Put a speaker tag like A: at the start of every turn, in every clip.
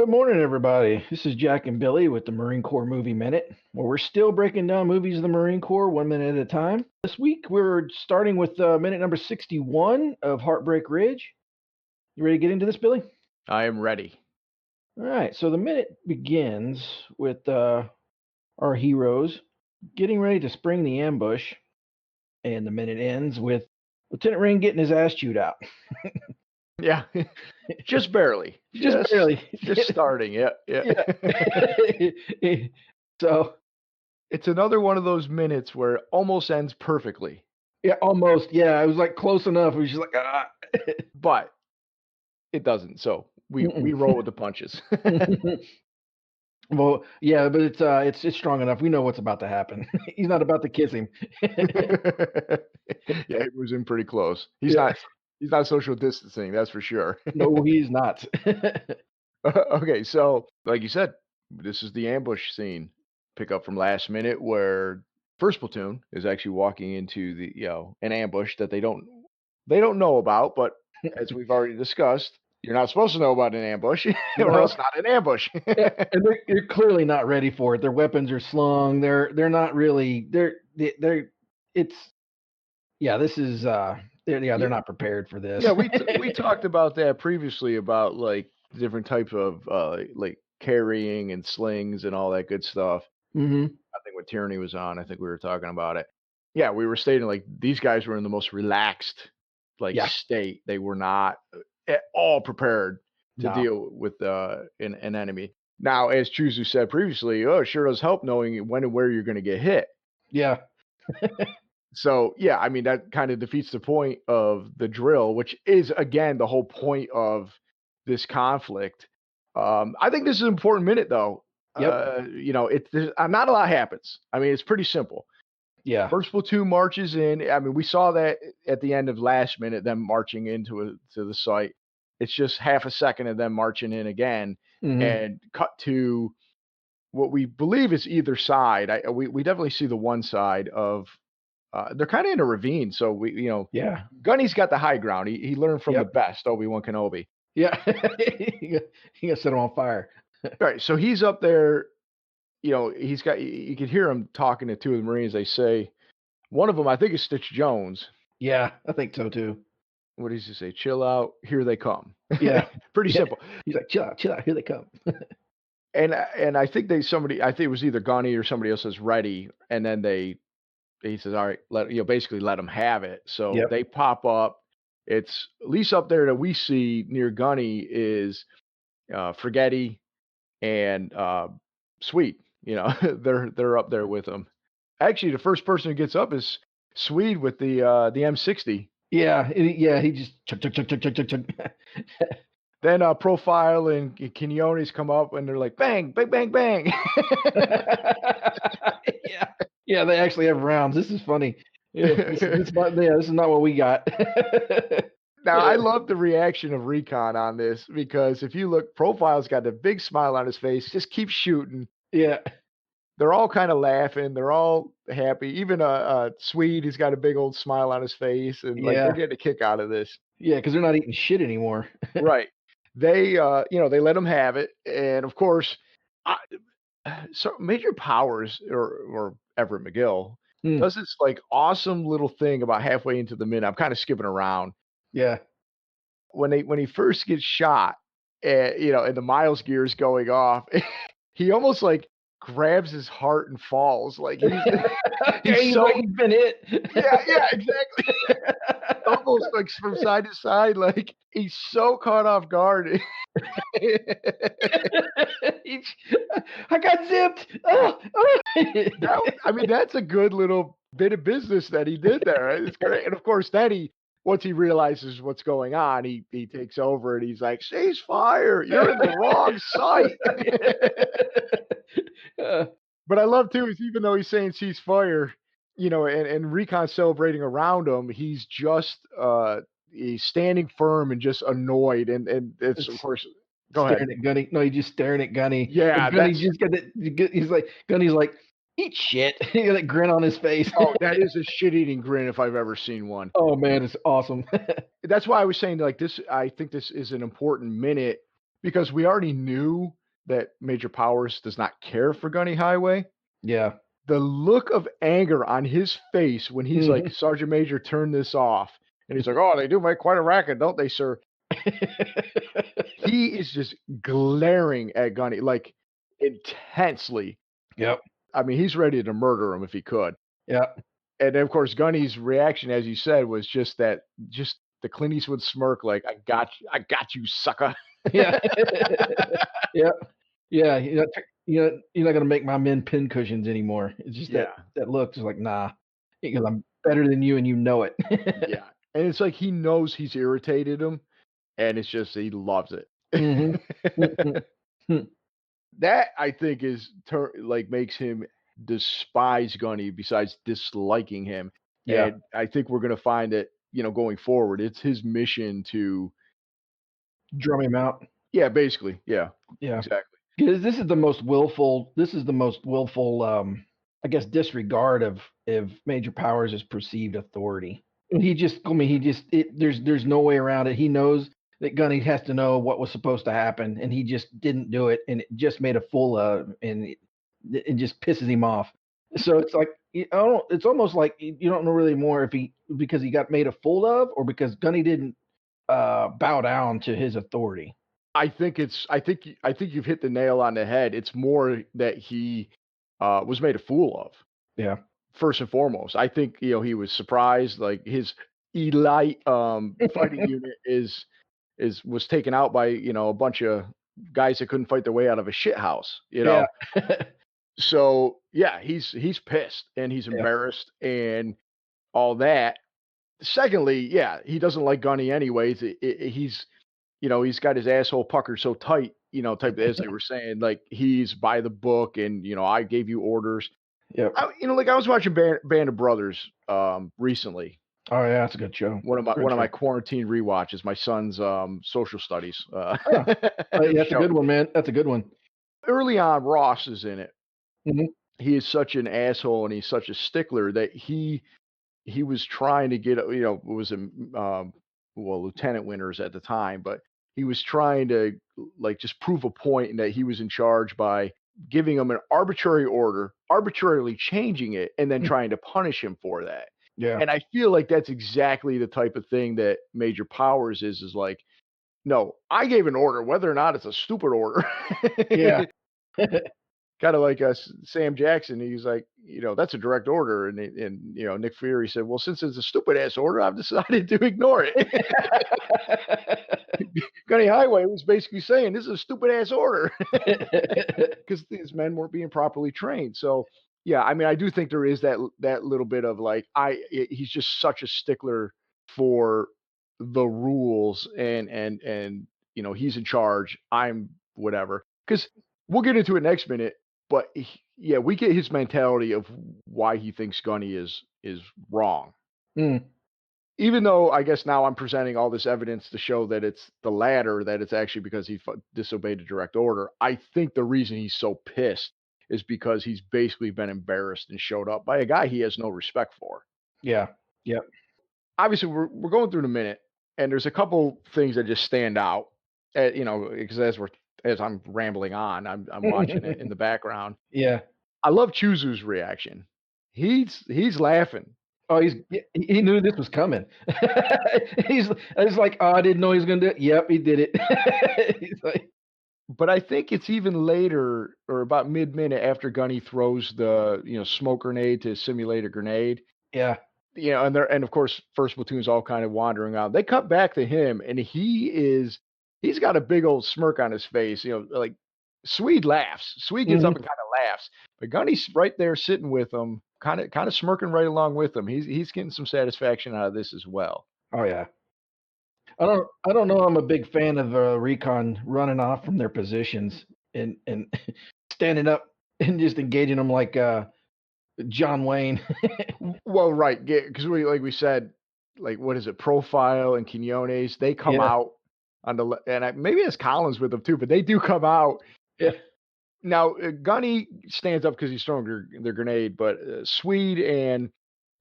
A: Good morning, everybody. This is Jack and Billy with the Marine Corps Movie Minute, where we're still breaking down movies of the Marine Corps 1 minute at a time. This week, we're starting with minute number 61 of Heartbreak Ridge. You ready to get into this, Billy?
B: I am ready.
A: All right, so the minute begins with our heroes getting ready to spring the ambush, and the minute ends with Lieutenant Ring getting his ass chewed out.
B: Yeah, just barely.
A: Just barely.
B: Just starting. Yeah.
A: So,
B: it's another one of those minutes where it almost ends perfectly,
A: yeah, almost. Yeah, it was like close enough. It was just like, ah.
B: but it doesn't. So we roll with the punches.
A: Well, yeah, but it's strong enough. We know what's about to happen. He's not about to kiss him.
B: Yeah, he was in pretty close. He's not social distancing, that's for sure.
A: No, he's not.
B: Okay, so like you said, this is the ambush scene. Pick up from last minute where first platoon is actually walking into an ambush that they don't know about, but as we've already discussed, you're not supposed to know about an ambush or else not an ambush.
A: Yeah, and they're clearly not ready for it. Their weapons are slung. They're not really they're it's this is they're not prepared for this.
B: Yeah, we talked about that previously about like different types of like carrying and slings and all that good stuff.
A: Mm-hmm.
B: I think when Tyranny was on, I think we were talking about it. Yeah, we were stating like these guys were in the most relaxed state. They were not at all prepared to deal with an enemy. Now, as Chuzu said previously, it sure does help knowing when and where you're going to get hit.
A: Yeah.
B: So, yeah, I mean, that kind of defeats the point of the drill, which is, again, the whole point of this conflict. I think this is an important minute, though.
A: Yep.
B: Not a lot happens. I mean, it's pretty simple.
A: Yeah.
B: First platoon marches in. I mean, we saw that at the end of last minute, them marching to the site. It's just half a second of them marching in again, and cut to what we believe is either side. We definitely see the one side of. They're kind of in a ravine, so Gunny's got the high ground. He learned from the best, Obi-Wan Kenobi.
A: Yeah, he got set him on fire.
B: Right, so he's up there. You could hear him talking to two of the Marines. They say, one of them, I think, is Stitch Jones.
A: Yeah, I think so too.
B: What does he say? Chill out, here they come.
A: Yeah,
B: pretty simple.
A: He's like, chill out, here they come.
B: And I think I think it was either Gunny or somebody else says ready, and then he says, all right, basically let them have it. So they pop up. It's at least up there that we see near Gunny is Forgetty and Sweet. They're up there with them. Actually, the first person who gets up is Swede with the M60.
A: Yeah, he just chug.
B: Then Profile and Quinones come up and they're like, bang, bang, bang, bang.
A: Yeah, they actually have rounds. This is funny. This is not what we got.
B: Now, I love the reaction of Recon on this because if you look, Profile's got a big smile on his face, just keep shooting.
A: Yeah.
B: They're all kind of laughing. They're all happy. Even Swede, he's got a big old smile on his face, and they're getting a kick out of this.
A: Yeah, because they're not eating shit anymore.
B: Right. They, they let them have it, and of course, so Major Powers or Everett McGill does this like awesome little thing about halfway into the minute. I'm kind of skipping around.
A: Yeah.
B: When he first gets shot, and the miles gear is going off, he almost like grabs his heart and falls. Like he's
A: been hit.
B: Yeah, exactly. Almost like from side to side, like he's so caught off guard.
A: I got zipped.
B: I mean, that's a good little bit of business that he did there. It's great. And of course, then once he realizes what's going on, he takes over and he's like, cease fire. You're in the wrong site. But I love too, is even though he's saying cease fire, and Recon celebrating around him, he's just he's standing firm and just annoyed. And it's of course
A: staring at Gunny. No, he's just staring at Gunny.
B: Yeah,
A: Gunny's just got Gunny's like, eat shit. He got that grin on his face.
B: Oh, that is a shit-eating grin if I've ever seen one.
A: Oh man, it's awesome.
B: That's why I was saying like this. I think this is an important minute because we already knew that Major Powers does not care for Gunny Highway.
A: Yeah.
B: The look of anger on his face when he's like,
A: Mhm.
B: "Sergeant Major, turn this off." And he's like, "Oh, they do make quite a racket, don't they, sir?" He is just glaring at Gunny, like, intensely.
A: Yep.
B: I mean, he's ready to murder him if he could.
A: Yep.
B: And then, of course, Gunny's reaction, as you said, was just the Clint Eastwood smirk, like, I got you, sucker."
A: Yeah. Yep. Yeah, you're not gonna make my men pin cushions anymore. It's just that
B: Yeah,
A: that look, just like, "Nah, because I'm better than you and you know it."
B: yeah. And it's like he knows he's irritated him, and it's just he loves
A: Mhm. Mhm.
B: it.
A: Hmm.
B: That I think is like makes him despise Gunny besides disliking him.
A: Yeah,
B: And I think we're gonna find that, going forward, it's his mission to
A: drum him out.
B: yeah, basically. Yeah,
A: Yeah.
B: exactly.
A: 'Cause this is the most willful, I guess, disregard of Major Powers' perceived authority. And there's no way around it. He knows that Gunny has to know what was supposed to happen, and he just didn't do it, and it just made a fool of and it just pisses him off. So it's like, it's almost like you don't know really more if he because he got made a fool of or because Gunny didn't, bow down to his authority.
B: I think you've hit the nail on the head. It's more that he was made a fool of.
A: Yeah.
B: First and foremost, I think, he was surprised, like, his elite, fighting unit was taken out by, a bunch of guys that couldn't fight their way out of a shit house, you
A: Yeah.
B: know? So, yeah, he's pissed and he's
A: Yeah.
B: embarrassed and all that. Secondly, yeah, he doesn't like Gunny anyways. He's got his asshole puckered so tight, type as they were saying, like, he's by the book and, I gave you orders.
A: Yep.
B: Like I was watching Band of Brothers recently.
A: Oh, yeah, that's a good show. Good
B: One of my
A: show.
B: quarantine rewatches. My son's social studies
A: Oh, yeah, that's a
B: show.
A: good one, man. That's a good one.
B: Early on, Ross is in it.
A: Mhm.
B: He is such an asshole and he's such a stickler that he was trying to get was a well, Lieutenant Winters at the time, but he was trying to like just prove a point and that he was in charge by giving him an arbitrary order, arbitrarily changing it, and then trying to punish him for that.
A: Yeah.
B: And I feel like that's exactly the type of thing that Major Powers is like, no, I gave an order, whether or not it's a stupid order.
A: Yeah.
B: Kind of like Sam Jackson. He's like, that's a direct order. And Nick Fury said, well, since it's a stupid ass order, I've decided to ignore it. Gunny Highway was basically saying this is a stupid ass order because these men weren't being properly trained. So yeah, I mean, I do think there is that little bit of like he's just such a stickler for the rules and he's in charge. I'm whatever because we'll get into it next minute. But yeah, we get his mentality of why he thinks Gunny is wrong.
A: Mm,
B: Even though I guess now I'm presenting all this evidence to show that it's the latter, that it's actually because he disobeyed a direct order. I think the reason he's so pissed is because he's basically been embarrassed and showed up by a guy he has no respect for.
A: yeah. Yep.
B: Obviously, we're going through in a minute, and there's a couple things that just stand out. Because as I'm rambling on, I'm watching it in the background.
A: Yeah.
B: I love Chuzu's reaction. He's laughing.
A: Oh, he knew this was coming. It's like, "Oh, I didn't know he was gonna do it." Yep, he did it. He's like
B: But I think it's even later or about mid-minute after Gunny throws the, smoke grenade to simulate a grenade.
A: yeah.
B: And of course, First Platoon's all kind of wandering out. They cut back to him, and he's got a big old smirk on his face. Like Swede laughs. Swede gets up
A: Mhm.
B: and kind of laughs, but Gunny's right there sitting with him, kind of smirking right along with him. He's getting some satisfaction out of this as well.
A: Oh, yeah. I don't know, I'm a big fan of, Recon running off from their positions and standing up and just engaging them like, John Wayne.
B: Well, right, because like we said, like what is it, Profile and Quinones, they come
A: Yeah.
B: out on the and maybe it's Collins with them too, but they do come out.
A: Yeah.
B: Now, Gunny stands up because he's throwing their grenade, but Swede and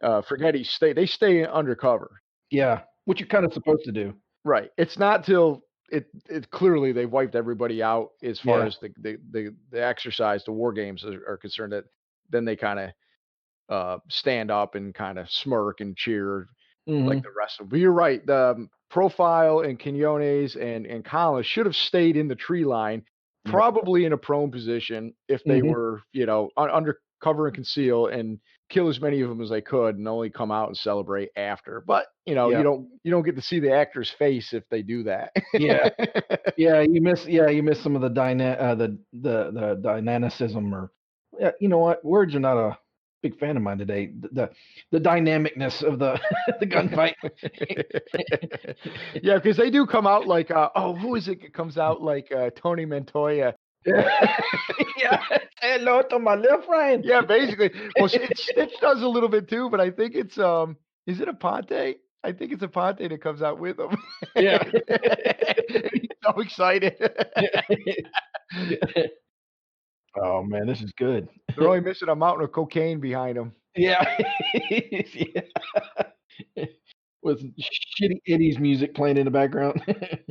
B: Forgetti stay undercover.
A: Yeah. What you're kinda supposed to do.
B: Right. It's not till it clearly they've wiped everybody out as far
A: Yeah.
B: as the exercise, the war games are concerned. That then they kind of stand up and kind of smirk and cheer like
A: Mhm.
B: the rest of them. But you're right. The Profile and Quinones and Collins should have stayed in the tree line,
A: Yep.
B: probably in a prone position if they
A: Mhm.
B: were, under cover and conceal and kill as many of them as they could and only come out and celebrate after. But,
A: Yep.
B: you don't get to see the actor's face if they do that.
A: Yeah. You miss some of the the dynamicism or yeah, you know what? Words are not a big fan of mine today. The dynamicness of the the gunfight.
B: Yeah, because they do come out like, who is it that comes out like, Tony Montoya?
A: Yeah. Say hello to my little friend.
B: Yeah, basically. Well, Stitch does a little bit too, but I think it's, is it Aponte? I think it's Aponte that comes out with him.
A: Yeah.
B: He's so excited.
A: Oh man, this is good.
B: They're only missing a mountain of cocaine behind them.
A: Yeah. Yeah. With shitty Eddie's music playing in the background.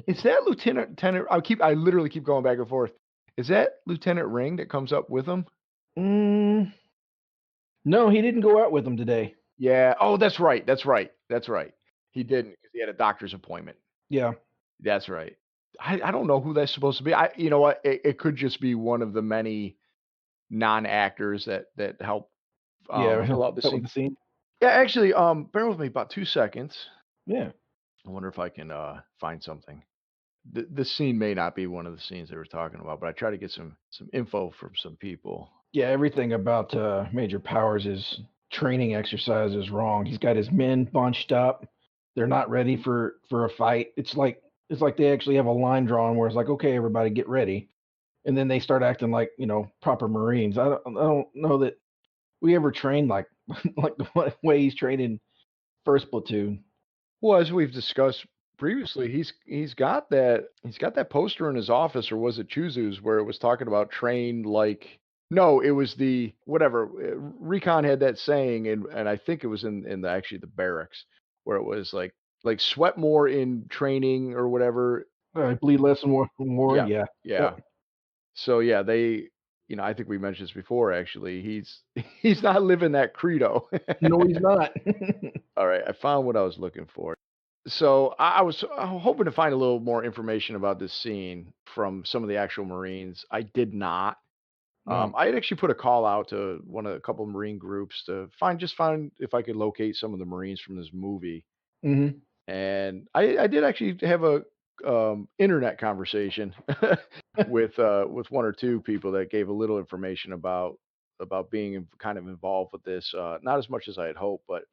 B: Is that Lieutenant I literally keep going back and forth. Is that Lieutenant Ring that comes up with him?
A: Mm, no, he didn't go out with them today.
B: Yeah. Oh, that's right. That's right. That's right. He didn't because he had a doctor's appointment.
A: Yeah.
B: That's right. I don't know who that's supposed to be. You know what? It could just be one of the many non-actors that help
A: Yeah.
B: fill out the
A: That was
B: scene.
A: the scene.
B: Yeah, actually, bear with me about 2 seconds.
A: Yeah.
B: I wonder if I can find something. The scene may not be one of the scenes they were talking about, but I try to get some info from some people.
A: Yeah, everything about Major Powers' training exercise is wrong. He's got his men bunched up. They're not ready for a fight. It's like they actually have a line drawn where it's like, okay, everybody get ready, and then they start acting like proper Marines. I don't know that we ever trained like like the way he's trained in First Platoon.
B: Well, as we've discussed previously, he's got that poster in his office, or was it Chuzu's, where it was talking about train like. No, it was the whatever. Recon had that saying, and I think it was in the barracks, where it was like sweat more in training or whatever.
A: Bleed less and more.
B: Yeah,
A: Yeah.
B: yeah.
A: Yep.
B: So yeah, I think we mentioned this before. Actually, he's not living that credo.
A: No, he's not.
B: All right, I found what I was looking for. So I was hoping to find a little more information about this scene from some of the actual Marines. I did not.
A: No.
B: I had actually put a call out to a couple of Marine groups to find if I could locate some of the Marines from this movie.
A: Hmm.
B: And I did actually have a internet conversation with one or two people that gave a little information about being kind of involved with this. Not as much as I had hoped, but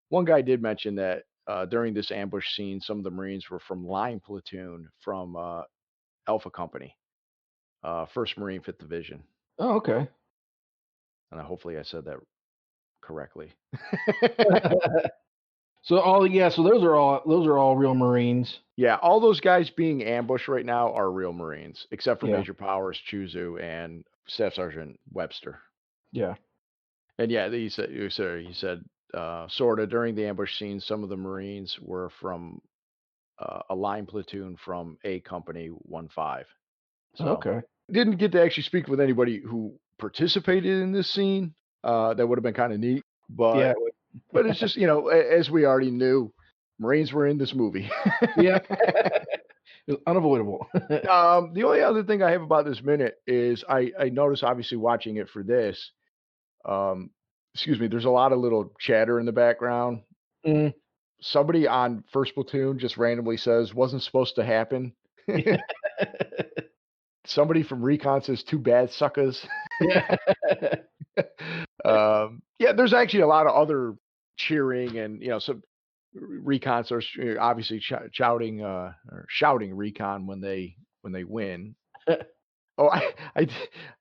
B: one guy did mention that during this ambush scene, some of the Marines were from Line Platoon from Alpha Company, First Marine Fifth Division,
A: Oh, okay.
B: and hopefully I said that correctly.
A: So those are all real Marines.
B: Yeah, all those guys being ambushed right now are real Marines, except for
A: Yeah.
B: Major Powers, Chuzu, and Staff Sergeant Webster.
A: Yeah.
B: And yeah, he said sort of during the ambush scene, some of the Marines were from a line platoon from A Company 1-5. So
A: Okay.
B: didn't get to actually speak with anybody who participated in this scene. That would have been kind of neat,
A: Yeah.
B: but it's just as we already knew, Marines were in this movie.
A: Yeah. It's unavoidable.
B: The only other thing I have about this minute is I noticed, obviously watching it for this. Um, excuse me. There's a lot of little chatter in the background.
A: Mm.
B: Somebody on First Platoon just randomly says wasn't supposed to happen.
A: Yeah.
B: Somebody from Recon says too bad, suckers.
A: Yeah.
B: Yeah, there's actually a lot of other cheering and some Recons are obviously shouting or shouting Recon when they win. Oh,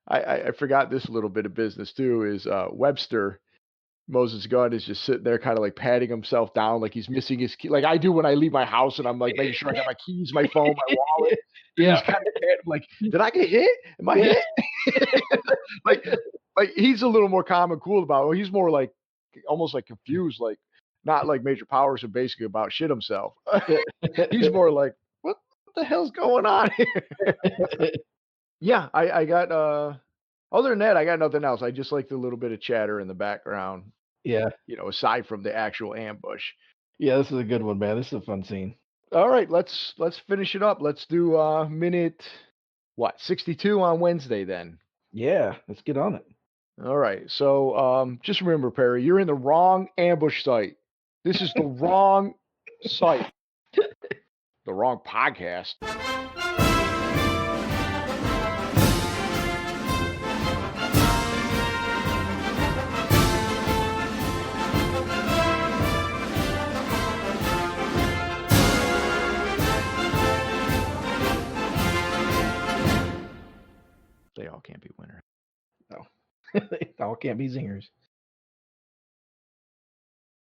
B: I forgot this little bit of business too. Is Webster Moses Gunn is just sitting there, kind of like patting himself down, like he's missing his key, like I do when I leave my house, and I'm like making sure I got my keys, my phone, my wallet. And he's
A: Yeah.
B: kind of like, did I get hit? Am I
A: Yeah.
B: hit? like, like he's a little more calm and cool about it. He's more like almost like confused, like not like Major Powers, and basically about shit himself. He's more like, what the hell's going on here? Yeah, I got other than that, I got nothing else. I just like the little bit of chatter in the background,
A: Yeah.
B: aside from the actual ambush.
A: Yeah, this is a good one, man. This is a fun scene.
B: All right, let's finish it up. Let's do minute 62 on Wednesday then.
A: Yeah, let's get on it.
B: All right. So just remember, Perry, you're in the wrong ambush site. This is the wrong site. The wrong podcast. They all can't be winners.
A: No. They all can't be zingers.